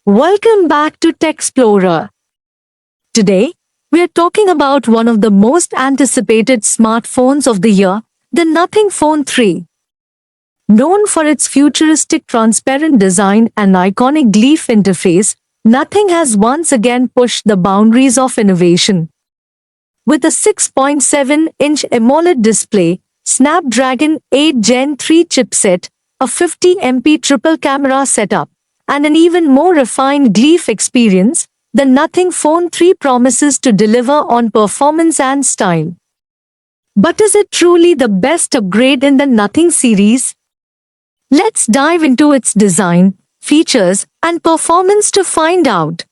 Welcome back to Techsplorer. Today, we are talking about one of the most anticipated smartphones of the year, the Nothing Phone 3. Known for its futuristic transparent design and iconic Gleaf interface, Nothing has once again pushed the boundaries of innovation. With a 6.7-inch AMOLED display, Snapdragon 8 Gen 3 chipset, a 50MP triple camera setup, and an even more refined Gleaf experience, the Nothing Phone 3 promises to deliver on performance and style. But is it truly the best upgrade in the Nothing series? Let's dive into its design, features, and performance to find out.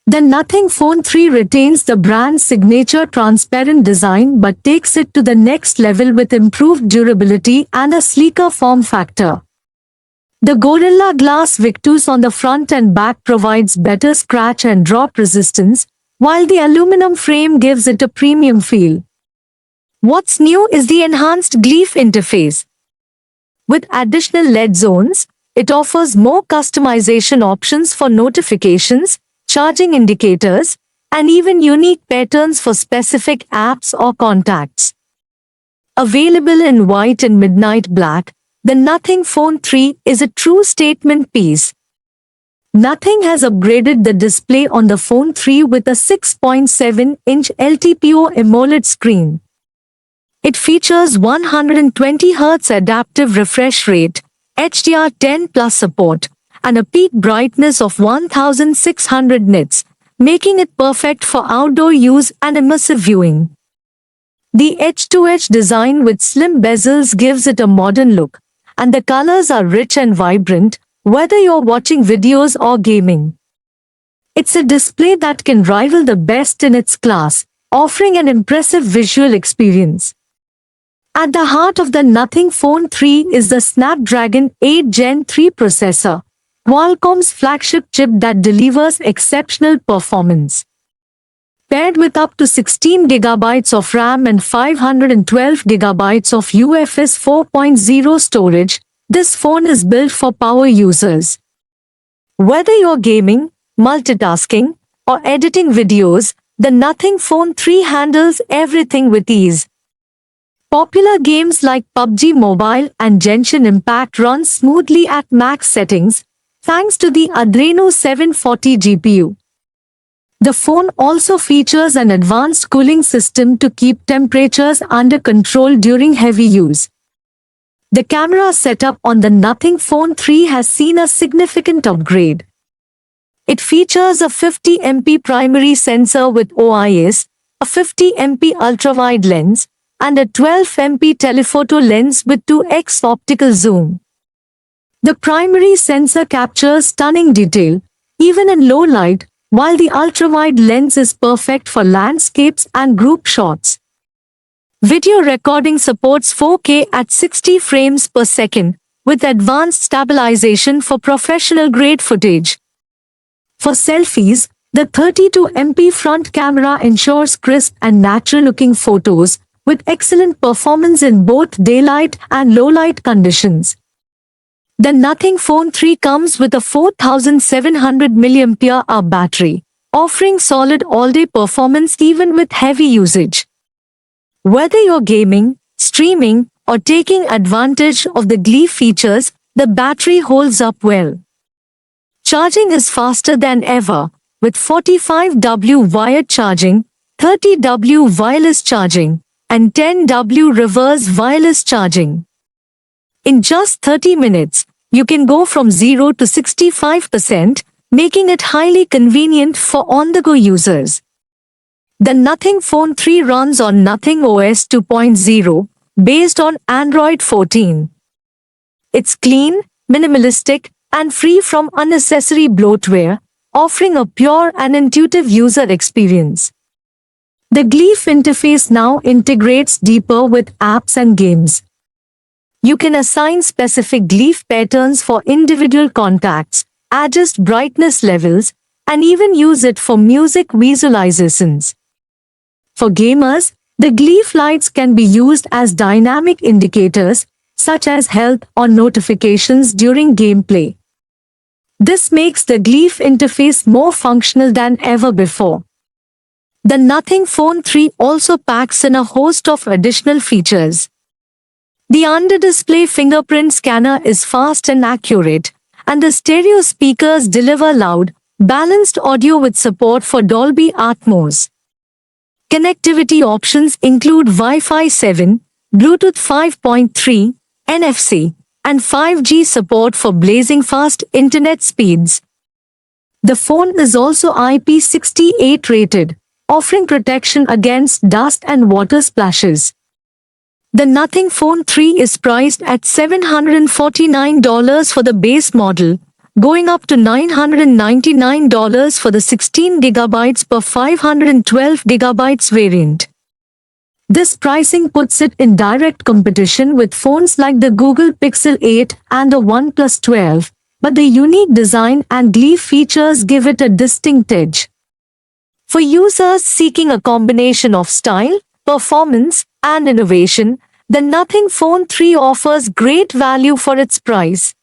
The Nothing Phone 3 retains the brand's signature transparent design but takes it to the next level with improved durability and a sleeker form factor. The Gorilla Glass Victus on the front and back provides better scratch and drop resistance, while the aluminum frame gives it a premium feel. What's new is the enhanced Gleaf interface. With additional LED zones, it offers more customization options for notifications, charging indicators, and even unique patterns for specific apps or contacts. Available in white and midnight black, the Nothing Phone 3 is a true statement piece. Nothing has upgraded the display on the Phone 3 with a 6.7-inch LTPO AMOLED screen. It features 120Hz adaptive refresh rate, HDR10 Plus support, and a peak brightness of 1600 nits, making it perfect for outdoor use and immersive viewing. The edge-to-edge design with slim bezels gives it a modern look, and the colors are rich and vibrant, whether you're watching videos or gaming. It's a display that can rival the best in its class, offering an impressive visual experience. At the heart of the Nothing Phone 3 is the Snapdragon 8 Gen 3 processor, Qualcomm's flagship chip that delivers exceptional performance. Paired with up to 16 GB of RAM and 512 GB of UFS 4.0 storage, this phone is built for power users. Whether you're gaming, multitasking, or editing videos, the Nothing Phone 3 handles everything with ease. Popular games like PUBG Mobile and Genshin Impact run smoothly at max settings, thanks to the Adreno 740 GPU. The phone also features an advanced cooling system to keep temperatures under control during heavy use. The camera setup on the Nothing Phone 3 has seen a significant upgrade. It features a 50MP primary sensor with OIS, a 50MP ultrawide lens, and a 12MP telephoto lens with 2x optical zoom. The primary sensor captures stunning detail, even in low light, while the ultrawide lens is perfect for landscapes and group shots. Video recording supports 4K at 60 frames per second, with advanced stabilization for professional-grade footage. For selfies, the 32MP front camera ensures crisp and natural-looking photos, with excellent performance in both daylight and low-light conditions. The Nothing Phone 3 comes with a 4700 mAh battery, offering solid all-day performance even with heavy usage. Whether you're gaming, streaming, or taking advantage of the Gleaf features, the battery holds up well. Charging is faster than ever, with 45W wired charging, 30W wireless charging, and 10W reverse wireless charging. In just 30 minutes, you can go from 0 to 65%, making it highly convenient for on-the-go users. The Nothing Phone 3 runs on Nothing OS 2.0, based on Android 14. It's clean, minimalistic, and free from unnecessary bloatware, offering a pure and intuitive user experience. The Gleaf interface now integrates deeper with apps and games. You can assign specific Gleaf patterns for individual contacts, adjust brightness levels, and even use it for music visualizations. For gamers, the Gleaf lights can be used as dynamic indicators, such as health or notifications during gameplay. This makes the Gleaf interface more functional than ever before. The Nothing Phone 3 also packs in a host of additional features. The under-display fingerprint scanner is fast and accurate, and the stereo speakers deliver loud, balanced audio with support for Dolby Atmos. Connectivity options include Wi-Fi 7, Bluetooth 5.3, NFC, and 5G support for blazing fast internet speeds. The phone is also IP68 rated, offering protection against dust and water splashes. The Nothing Phone 3 is priced at $749 for the base model, going up to $999 for the 16GB per 512GB variant. This pricing puts it in direct competition with phones like the Google Pixel 8 and the OnePlus 12, but the unique design and Gleaf features give it a distinct edge. For users seeking a combination of style, performance, and innovation, the Nothing Phone 3 offers great value for its price.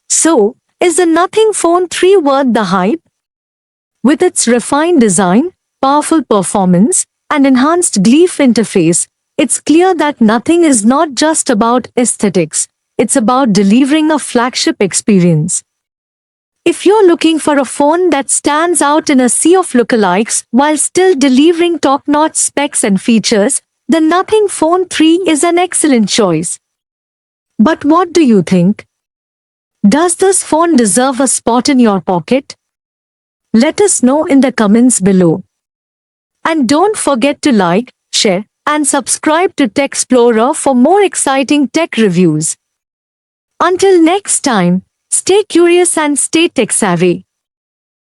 So, is the Nothing Phone 3 worth the hype? With its refined design, powerful performance, and enhanced Gleaf interface, it's clear that Nothing is not just about aesthetics, it's about delivering a flagship experience. If you're looking for a phone that stands out in a sea of lookalikes while still delivering top-notch specs and features, the Nothing Phone 3 is an excellent choice. But what do you think? Does this phone deserve a spot in your pocket? Let us know in the comments below. And don't forget to like, share, and subscribe to Techsplorer for more exciting tech reviews. Until next time, stay curious and stay tech-savvy.